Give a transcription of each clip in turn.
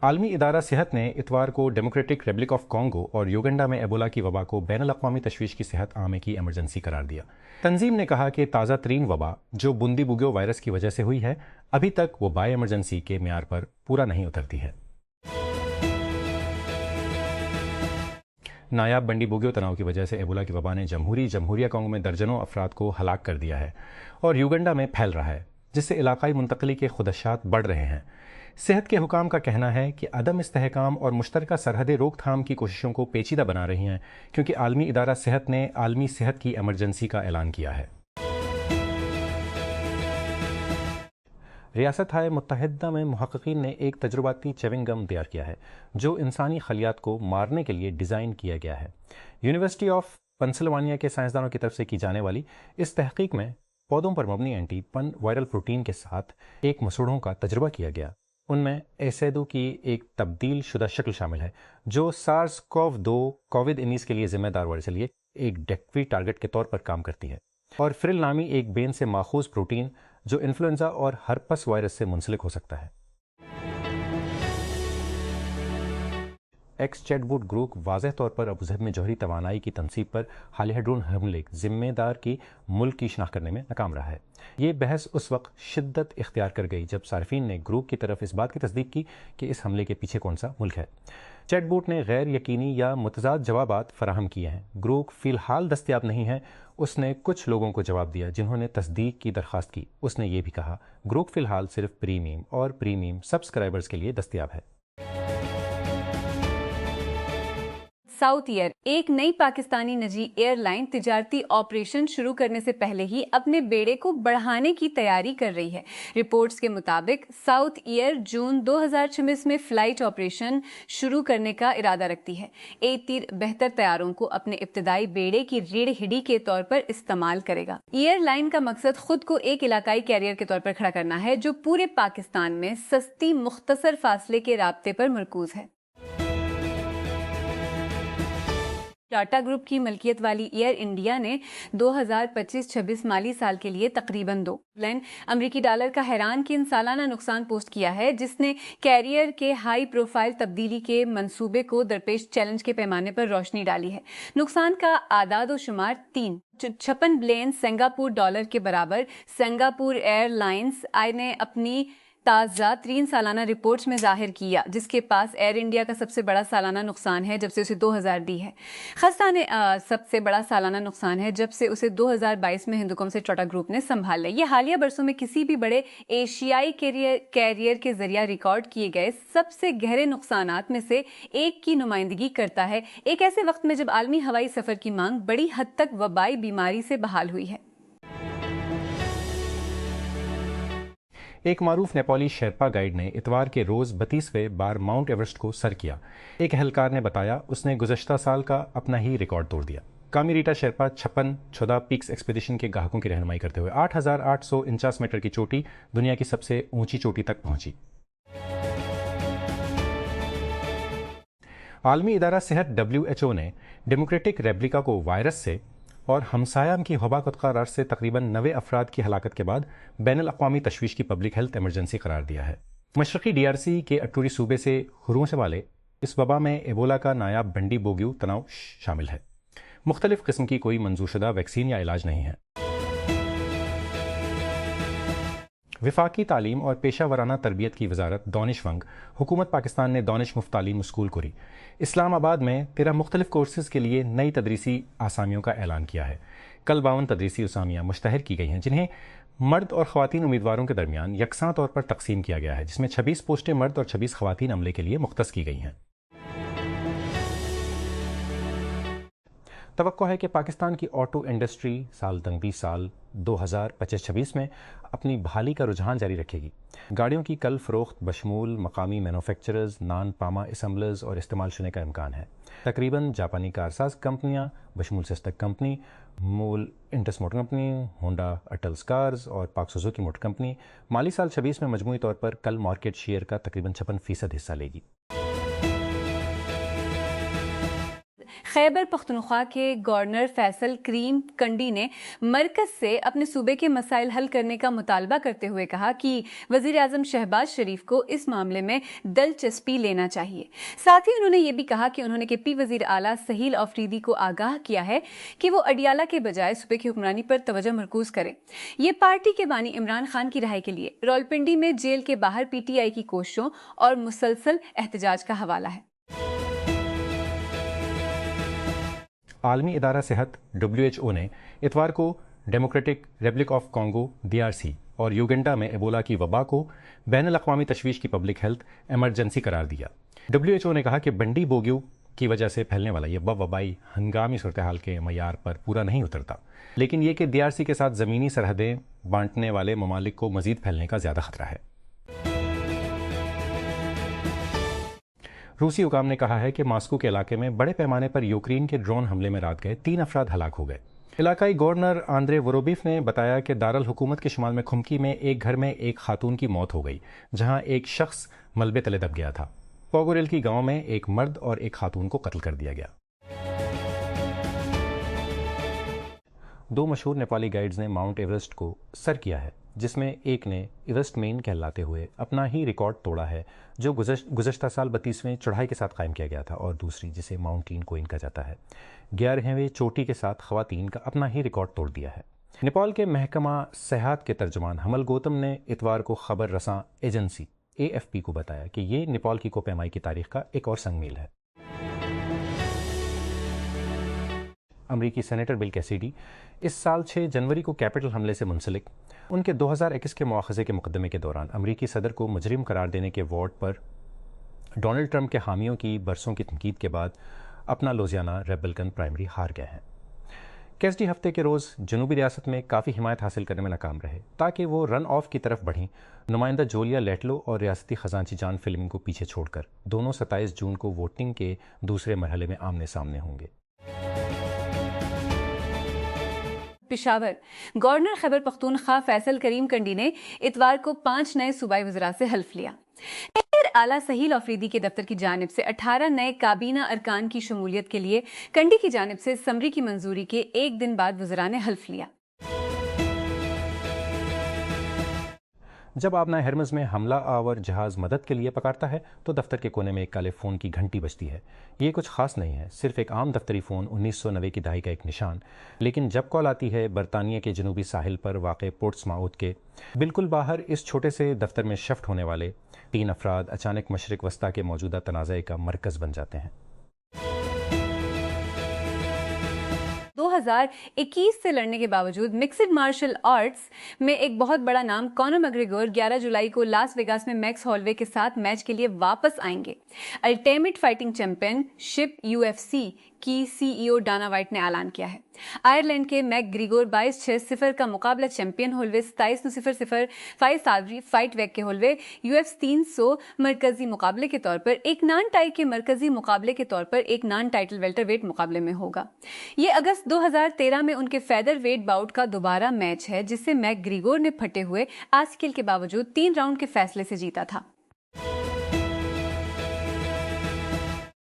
عالمی ادارہ صحت نے اتوار کو ڈیموکریٹک ریپبلک آف کانگو اور یوگنڈا میں ایبولا کی وبا کو بین الاقوامی تشویش کی صحت عامہ کی ایمرجنسی قرار دیا۔ تنظیم نے کہا کہ تازہ ترین وبا جو بوندی بوگیو وائرس کی وجہ سے ہوئی ہے ابھی تک وہ بائی ایمرجنسی کے معیار پر پورا نہیں اترتی ہے۔ نایاب بنڈی بوگیو تناؤ کی وجہ سے ایبولا کی وبا نے جمہوریہ کانگو میں درجنوں افراد کو ہلاک کر دیا ہے اور یوگنڈا میں پھیل رہا ہے، جس سے علاقائی منتقلی کے خدشات بڑھ رہے ہیں۔ صحت کے حکام کا کہنا ہے کہ عدم استحکام اور مشترکہ سرحدیں روک تھام کی کوششوں کو پیچیدہ بنا رہی ہیں، کیونکہ عالمی ادارہ صحت نے عالمی صحت کی ایمرجنسی کا اعلان کیا ہے۔ ریاستہائے متحدہ میں محققین نے ایک تجرباتی چیونگ گم تیار کیا ہے جو انسانی خلیات کو مارنے کے لیے ڈیزائن کیا گیا ہے۔ یونیورسٹی آف پنسلوانیا کے سائنسدانوں کی طرف سے کی جانے والی اس تحقیق میں پودوں پر مبنی اینٹی پن وائرل پروٹین کے ساتھ ایک مسوڑھوں کا تجربہ کیا گیا۔ ان میں ایسیدو کی ایک تبدیل شدہ شکل شامل ہے جو سارس کوو 2 کووڈ-19 کے لیے ذمہ دار وائرس کے لیے ایک ڈیکوی ٹارگٹ کے طور پر کام کرتی ہے، اور فرل نامی ایک بین سے ماخوذ پروٹین جو انفلوئنزا اور ہرپس وائرس سے منسلک ہو سکتا ہے۔ ایکس چیٹ بوٹ گروپ واضح طور پر ابوظہبی میں جوہری توانائی کی تنصیب پر حالیہ ڈرون حملے ذمہ دار کی ملک کی شناخت کرنے میں ناکام رہا ہے۔ یہ بحث اس وقت شدت اختیار کر گئی جب صارفین نے گروپ کی طرف اس بات کی تصدیق کی کہ اس حملے کے پیچھے کون سا ملک ہے۔ چیٹ بوٹ نے غیر یقینی یا متضاد جوابات فراہم کیے ہیں۔ گروپ فی الحال دستیاب نہیں ہے۔ اس نے کچھ لوگوں کو جواب دیا جنہوں نے تصدیق کی درخواست کی۔ اس نے یہ بھی کہا گروپ فی الحال صرف پریمیم اور پریمیم سبسکرائبرز کے لیے دستیاب ہے۔ ساؤتھ ایئر ایک نئی پاکستانی نجی ایئر لائن تجارتی آپریشن شروع کرنے سے پہلے ہی اپنے بیڑے کو بڑھانے کی تیاری کر رہی ہے۔ رپورٹس کے مطابق ساؤتھ ایئر جون 2026 میں فلائٹ آپریشن شروع کرنے کا ارادہ رکھتی ہے۔ A372 طیاروں کو اپنے ابتدائی بیڑے کی ریڑھ ہڈی کے طور پر استعمال کرے گا۔ ایئر لائن کا مقصد خود کو ایک علاقائی کیریئر کے طور پر کھڑا کرنا ہے جو پورے پاکستان میں سستی مختصر فاصلے کے رابطے پر مرکوز ہے۔ ٹاٹا گروپ کی ملکیت والی ایئر انڈیا نے 2025-26 مالی سال کے لیے تقریباً $2 بلین امریکی کا حیران کن سالانہ نقصان پوسٹ کیا ہے، جس نے کیریئر کے ہائی پروفائل تبدیلی کے منصوبے کو درپیش چیلنج کے پیمانے پر روشنی ڈالی ہے۔ نقصان کا اعداد و شمار 56 بلین سنگاپور ڈالر کے برابر سنگاپور ایئر لائنز نے اپنی تازہ ترین سالانہ رپورٹس میں ظاہر کیا، جس کے پاس ایئر انڈیا کا سب سے بڑا سالانہ نقصان ہے جب سے اسے 2000 دی ہے۔ خستہ نے سب سے بڑا سالانہ نقصان ہے جب سے اسے 2022 میں ہندوکم سے ٹاٹا گروپ نے سنبھال لیا۔ یہ حالیہ برسوں میں کسی بھی بڑے ایشیائی کیریئر کے ذریعہ ریکارڈ کیے گئے سب سے گہرے نقصانات میں سے ایک کی نمائندگی کرتا ہے، ایک ایسے وقت میں جب عالمی ہوائی سفر کی مانگ بڑی حد تک وبائی بیماری سے بحال ہوئی ہے۔ ایک معروف نیپالی شیرپا گائیڈ نے اتوار کے روز 32ویں بار ماؤنٹ ایورسٹ کو سر کیا۔ ایک اہلکار نے بتایا اس نے گزشتہ سال کا اپنا ہی ریکارڈ توڑ دیا۔ کامیریٹا شیرپا 56 چھدا پیکس ایکسپیڈیشن کے گاہکوں کی رہنمائی کرتے ہوئے 8849 میٹر کی چوٹی، دنیا کی سب سے اونچی چوٹی تک پہنچی۔ عالمی ادارہ صحت WHO نے ڈیموکریٹک ریپبلکا کو وائرس سے اور ہمسایہ کی وبا قطع سے تقریباً 90 افراد کی ہلاکت کے بعد بین الاقوامی تشویش کی پبلک ہیلتھ ایمرجنسی قرار دیا ہے۔ مشرقی DRC کے اٹوری صوبے سے ہروں سے والے اس وبا میں ایبولا کا نایاب بنڈی بوگیو تناؤ شامل ہے۔ مختلف قسم کی کوئی منظور شدہ ویکسین یا علاج نہیں ہے۔ وفاقی تعلیم اور پیشہ ورانہ تربیت کی وزارت دانش ونگ حکومت پاکستان نے دانش مفت تعلیم اسکول کوری اسلام آباد میں 13 مختلف کورسز کے لیے نئی تدریسی اسامیوں کا اعلان کیا ہے۔ کل 52 تدریسی اسامیاں مشتہر کی گئی ہیں جنہیں مرد اور خواتین امیدواروں کے درمیان یکساں طور پر تقسیم کیا گیا ہے، جس میں 26 پوسٹیں مرد اور 26 خواتین عملے کے لیے مختص کی گئی ہیں۔ توقع ہے کہ پاکستان کی آٹو انڈسٹری سال تنگی سال 2025-26 میں اپنی بحالی کا رجحان جاری رکھے گی۔ گاڑیوں کی کل فروخت بشمول مقامی مینوفیکچررز، نان پاما اسمبلرز اور استعمال شدہ کا امکان ہے۔ تقریباً جاپانی کارساز کمپنیاں بشمول سسٹک کمپنی، مول انٹس motor company, Honda Atlas cars اور پاک سوزوکی موٹر کمپنی مالی سال 26 میں مجموعی طور پر کل مارکیٹ شیئر کا تقریباً 56% حصہ لے گی۔ خیبر پختونخوا کے گورنر فیصل کریم کنڈی نے مرکز سے اپنے صوبے کے مسائل حل کرنے کا مطالبہ کرتے ہوئے کہا کہ وزیر اعظم شہباز شریف کو اس معاملے میں دلچسپی لینا چاہیے۔ ساتھ ہی انہوں نے یہ بھی کہا کہ انہوں نے KP وزیر اعلیٰ سہیل آفریدی کو آگاہ کیا ہے کہ وہ اڈیالہ کے بجائے صوبے کی حکمرانی پر توجہ مرکوز کریں۔ یہ پارٹی کے بانی عمران خان کی رہائی کے لیے راولپنڈی میں جیل کے باہر PTI کی کوششوں اور مسلسل احتجاج کا حوالہ ہے۔ عالمی ادارہ صحت WHO نے اتوار کو democratic republic of Congo DRC اور یوگنڈا میں ایبولا کی وبا کو بین الاقوامی تشویش کی پبلک ہیلتھ ایمرجنسی قرار دیا۔ WHO نے کہا کہ بنڈی بوگیو کی وجہ سے پھیلنے والا یہ وبائی ہنگامی صورتحال کے معیار پر پورا نہیں اترتا، لیکن یہ کہ DRC کے ساتھ زمینی سرحدیں بانٹنے والے ممالک کو مزید پھیلنے کا زیادہ خطرہ ہے۔ روسی حکام نے کہا ہے کہ ماسکو کے علاقے میں بڑے پیمانے پر یوکرین کے ڈرون حملے میں رات گئے 3 افراد ہلاک ہو گئے۔ علاقائی گورنر آندرے وروبیف نے بتایا کہ دارالحکومت کے شمال میں کھمکی میں ایک گھر میں ایک خاتون کی موت ہو گئی، جہاں ایک شخص ملبے تلے دب گیا تھا۔ پوگوریل کی گاؤں میں ایک مرد اور ایک خاتون کو قتل کر دیا گیا۔ 2 مشہور نیپالی گائیڈز نے ماؤنٹ ایورسٹ کو سر کیا ہے، جس میں ایک نے ایورسٹ مین کہلاتے ہوئے اپنا ہی ریکارڈ توڑا ہے جو گزشتہ سال 32ویں چڑھائی کے ساتھ قائم کیا گیا تھا، اور دوسری جسے ماؤنٹین کوئن کہا جاتا ہے 11ویں چوٹی کے ساتھ خواتین کا اپنا ہی ریکارڈ توڑ دیا ہے۔ نیپال کے محکمہ سیاحت کے ترجمان حمل گوتم نے اتوار کو خبر رساں ایجنسی AFP کو بتایا کہ یہ نیپال کی کوہ پیمائی کی تاریخ کا ایک اور سنگ میل ہے۔ امریکی سینیٹر بل کیسیڈی اس سال 6 جنوری کو کیپٹل حملے سے منسلک ان کے 2021 کے مواخذے کے مقدمے کے دوران امریکی صدر کو مجرم قرار دینے کے ووٹ پر ڈونلڈ ٹرمپ کے حامیوں کی برسوں کی تنقید کے بعد اپنا لوزیانہ ریپبلکن پرائمری ہار گئے ہیں۔ کیسڈی ہفتے کے روز جنوبی ریاست میں کافی حمایت حاصل کرنے میں ناکام رہے تاکہ وہ رن آف کی طرف بڑھیں۔ نمائندہ جولیا لیٹلو اور ریاستی خزانچی جان فلیمنگ کو پیچھے چھوڑ کر دونوں 27 جون کو ووٹنگ کے دوسرے مرحلے میں آمنے سامنے ہوں گے۔ پشاور گورنر خیبر پختونخوا فیصل کریم کنڈی نے اتوار کو 5 نئے صوبائی وزراء سے حلف لیا۔ وزیر اعلیٰ سہیل آفریدی کے دفتر کی جانب سے 18 نئے کابینہ ارکان کی شمولیت کے لیے کنڈی کی جانب سے سمری کی منظوری کے 1 دن بعد وزراء نے حلف لیا۔ جب آبنائے ہرمز میں حملہ آور جہاز مدد کے لیے پکارتا ہے تو دفتر کے کونے میں ایک کالے فون کی گھنٹی بجتی ہے۔ یہ کچھ خاص نہیں ہے، صرف ایک عام دفتری فون 1990 کی دہائی کا ایک نشان، لیکن جب کال آتی ہے برطانیہ کے جنوبی ساحل پر واقع پورٹسماؤتھ کے بالکل باہر، اس چھوٹے سے دفتر میں شفٹ ہونے والے 3 افراد اچانک مشرق وسطیٰ کے موجودہ تنازع کا مرکز بن جاتے ہیں۔ 2021 سے لڑنے کے باوجود مکسڈ مارشل آرٹس میں ایک بہت بڑا نام کونر میگریگور 11 جولائی کو لاس ویگاس میں میکس ہالوے کے ساتھ میچ کے لیے واپس آئیں گے۔ الٹیمیٹ فائٹنگ چیمپئن شپ UFC کی CEO ڈانا وائٹ نے اعلان کیا ہے۔ آئرلینڈ کے میک گریگور 22-6-0 کا مقابلہ چیمپئن ہولوے 27-0 5 سالوی فائٹ ویک کے ہولوے UFC 300 مرکزی مقابلے کے طور پر ایک نان ٹائی کے مرکزی مقابلے کے طور پر ایک نان ٹائٹل ویلٹر ویٹ مقابلے میں ہوگا۔ یہ اگست 2013 میں ان کے فیدر ویٹ باؤٹ کا دوبارہ میچ ہے، جسے میک گریگور نے پھٹے ہوئے آسکل کے باوجود 3 راؤنڈ کے فیصلے سے جیتا تھا۔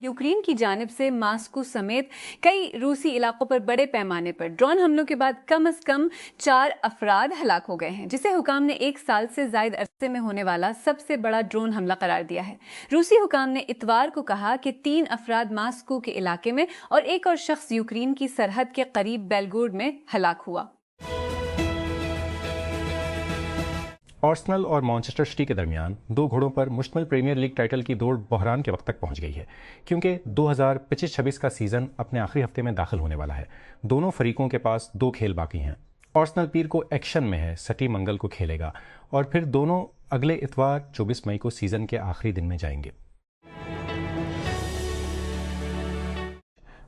یوکرین کی جانب سے ماسکو سمیت کئی روسی علاقوں پر بڑے پیمانے پر ڈرون حملوں کے بعد کم از کم 4 افراد ہلاک ہو گئے ہیں، جسے حکام نے 1 سال سے زائد عرصے میں ہونے والا سب سے بڑا ڈرون حملہ قرار دیا ہے۔ روسی حکام نے اتوار کو کہا کہ 3 افراد ماسکو کے علاقے میں اور ایک اور شخص یوکرین کی سرحد کے قریب بیلگورڈ میں ہلاک ہوا۔ آرسنل اور مانچسٹر سٹی کے درمیان 2 گھوڑوں پر مشتمل پریمیئر لیگ ٹائٹل کی دوڑ بحران کے وقت تک پہنچ گئی ہے، کیونکہ 2025-26 کا سیزن اپنے آخری ہفتے میں داخل ہونے والا ہے۔ دونوں فریقوں کے پاس 2 کھیل باقی ہیں۔ آرسنل پیر کو ایکشن میں ہے، سٹی منگل کو کھیلے گا، اور پھر دونوں اگلے اتوار 24 مئی کو سیزن کے آخری دن میں جائیں گے۔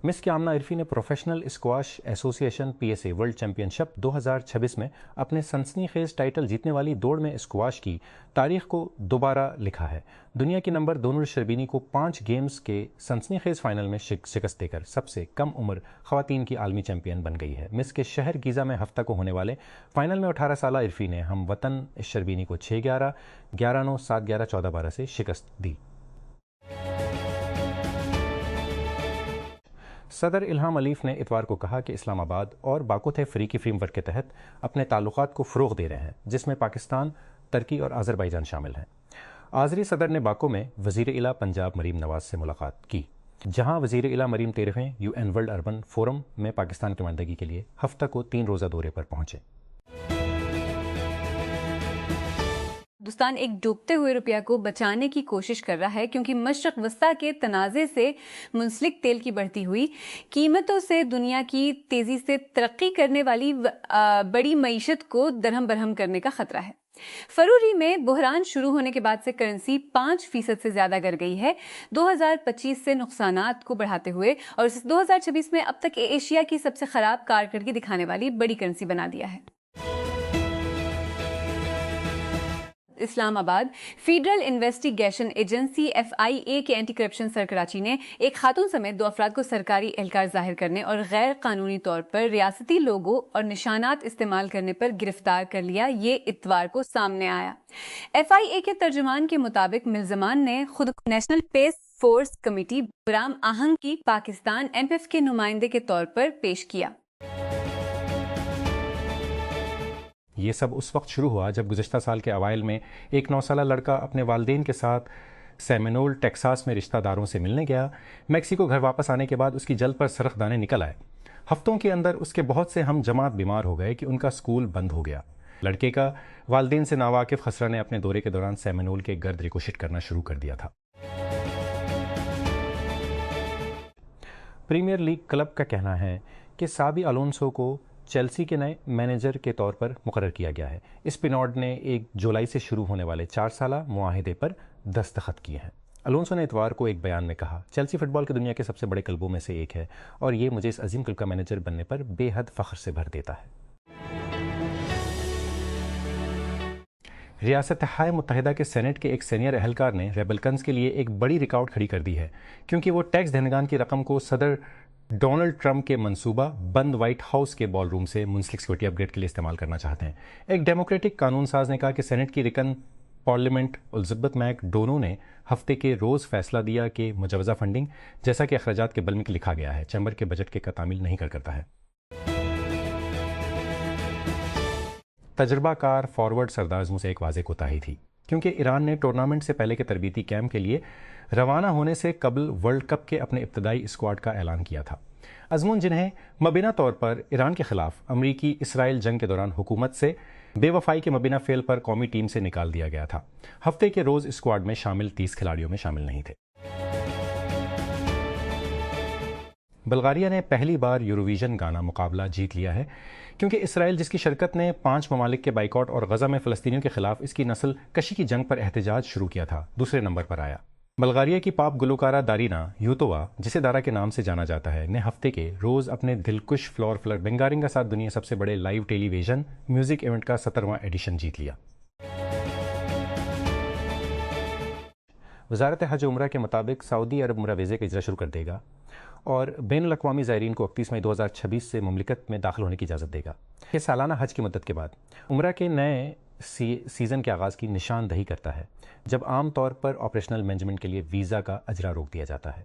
مس کے آمنہ عرفی نے پروفیشنل اسکواش ایسوسی ایشن PSA ورلڈ چیمپئن شپ 2026 میں اپنے سنسنی خیز ٹائٹل جیتنے والی دوڑ میں اسکواش کی تاریخ کو دوبارہ لکھا ہے۔ دنیا کی نمبر 2 شربینی کو 5 گیمز کے سنسنی خیز فائنل میں شکست دے کر سب سے کم عمر خواتین کی عالمی چیمپئن بن گئی ہے۔ مس کے شہر گیزا میں ہفتہ کو ہونے والے فائنل میں 18 سالہ عرفی نے ہم وطن شربینی کو 6-11، 11-9، 7-11، 14-12 سے شکست دی۔ صدر الہام علیف نے اتوار کو کہا کہ اسلام آباد اور باکو تھے فریقی فریم ورک کے تحت اپنے تعلقات کو فروغ دے رہے ہیں، جس میں پاکستان، ترکی اور آذربائیجان شامل ہیں۔ آذری صدر نے باکو میں وزیر اعلیٰ پنجاب مریم نواز سے ملاقات کی، جہاں وزیر اعلیٰ مریم 13ویں UN ورلڈ اربن فورم میں پاکستان کی نمائندگی کے لیے ہفتہ کو 3 روزہ دورے پر پہنچے۔ ہندوستان ایک ڈوبتے ہوئے روپیہ کو بچانے کی کوشش کر رہا ہے، کیونکہ مشرق وسطیٰ کے تنازع سے منسلک تیل کی بڑھتی ہوئی قیمتوں سے دنیا کی تیزی سے ترقی کرنے والی بڑی معیشت کو درہم برہم کرنے کا خطرہ ہے۔ فروری میں بحران شروع ہونے کے بعد سے کرنسی 5% سے زیادہ گر گئی ہے، 2025 سے نقصانات کو بڑھاتے ہوئے اور 2026 میں اب تک ایشیا کی سب سے خراب کارکردگی دکھانے والی بڑی کرنسی بنا دیا ہے۔ اسلام آباد فیڈرل انویسٹیگیشن ایجنسی FIA کے اینٹی کرپشن سر کراچی نے ایک خاتون سمیت 2 افراد کو سرکاری اہلکار ظاہر کرنے اور غیر قانونی طور پر ریاستی لوگو اور نشانات استعمال کرنے پر گرفتار کر لیا۔ یہ اتوار کو سامنے آیا۔ FIA کے ترجمان کے مطابق ملزمان نے خود کو نیشنل پیس فورس کمیٹی برام آہنگ کی پاکستان MPF کے نمائندے کے طور پر پیش کیا۔ یہ سب اس وقت شروع ہوا جب گزشتہ سال کے اوائل میں ایک 9 سالہ لڑکا اپنے والدین کے ساتھ سیمینول ٹیکساس میں رشتہ داروں سے ملنے گیا۔ میکسیکو گھر واپس آنے کے بعد اس کی جلد پر سرخ دانے نکل آئے۔ ہفتوں کے اندر اس کے بہت سے ہم جماعت بیمار ہو گئے کہ ان کا اسکول بند ہو گیا۔ لڑکے کا والدین سے ناواقف خسرہ نے اپنے دورے کے دوران سیمینول کے گرد ریکوشٹ کرنا شروع کر دیا تھا۔ پریمیئر لیگ کلب کا کہنا ہے کہ سابی الونسو کو چیلسی کے نئے مینیجر کے طور پر مقرر کیا گیا ہے۔ اسپینارڈ نے 1 جولائی سے شروع ہونے والے 4 سالہ معاہدے پر دستخط کیے ہیں۔ الونسو نے اتوار کو ایک بیان میں کہا، چیلسی فٹ بال کی دنیا کے سب سے بڑے کلبوں میں سے ایک ہے اور یہ مجھے اس عظیم کلب کا مینیجر بننے پر بے حد فخر سے بھر دیتا ہے۔ ریاستہائے متحدہ کے سینٹ کے ایک سینئر اہلکار نے ریپبلکنز کے لیے ایک بڑی ریکارڈ کھڑی کر دی ہے، کیونکہ وہ ٹیکس دہندگان کی رقم کو صدر ڈونلڈ ٹرمپ کے منصوبہ بند وائٹ ہاؤس کے بال روم سے منسلک سیکورٹی اپ گریڈ کے لیے استعمال کرنا چاہتے ہیں۔ ایک ڈیموکریٹک قانون ساز نے کہا کہ سینٹ کی رکن پارلیمنٹ الزبتھ میک ڈونو نے ہفتے کے روز فیصلہ دیا کہ مجوزہ فنڈنگ، جیسا کہ اخراجات کے بل میں لکھا گیا ہے، چیمبر کے بجٹ کے تعمیل نہیں کرتا ہے۔ تجربہ کار فارورڈ سردار اعظم سے ایک واضح کوتاہی تھی، کیونکہ ایران نے ٹورنامنٹ سے پہلے کے تربیتی کیمپ کے لیے روانہ ہونے سے قبل ورلڈ کپ کے اپنے ابتدائی اسکواڈ کا اعلان کیا تھا۔ ازمون، جنہیں مبینہ طور پر ایران کے خلاف امریکی اسرائیل جنگ کے دوران حکومت سے بے وفائی کے مبینہ فعل پر قومی ٹیم سے نکال دیا گیا تھا، ہفتے کے روز اسکواڈ میں شامل 30 کھلاڑیوں میں شامل نہیں تھے۔ بلغاریہ نے پہلی بار یوروویژن گانا مقابلہ جیت لیا ہے، کیونکہ اسرائیل، جس کی شرکت نے 5 ممالک کے بائیکاٹ اور غزہ میں فلسطینیوں کے خلاف اس کی نسل کشی کی جنگ پر احتجاج شروع کیا تھا، دوسرے نمبر پر آیا۔ بلغاریہ کی پاپ گلوکارہ دارینا یوتووا، جسے دارا کے نام سے جانا جاتا ہے، نے ہفتے کے روز اپنے دلکش فلور فلر بنگارنگ کے ساتھ دنیا سب سے بڑے لائیو ٹیلی ویژن میوزک ایونٹ کا 17واں ایڈیشن جیت لیا۔ وزارت حج عمرہ کے مطابق سعودی عرب عمرہ ویزے کا اجرا شروع کر دے گا اور بین الاقوامی زائرین کو 31 مئی 2026 سے مملکت میں داخل ہونے کی اجازت دے گا۔ یہ سالانہ حج کی مدت کے بعد عمرہ کے نئے سیزن کے آغاز کی نشاندہی کرتا ہے، جب عام طور پر آپریشنل مینجمنٹ کے لیے ویزا کا اجرا روک دیا جاتا ہے۔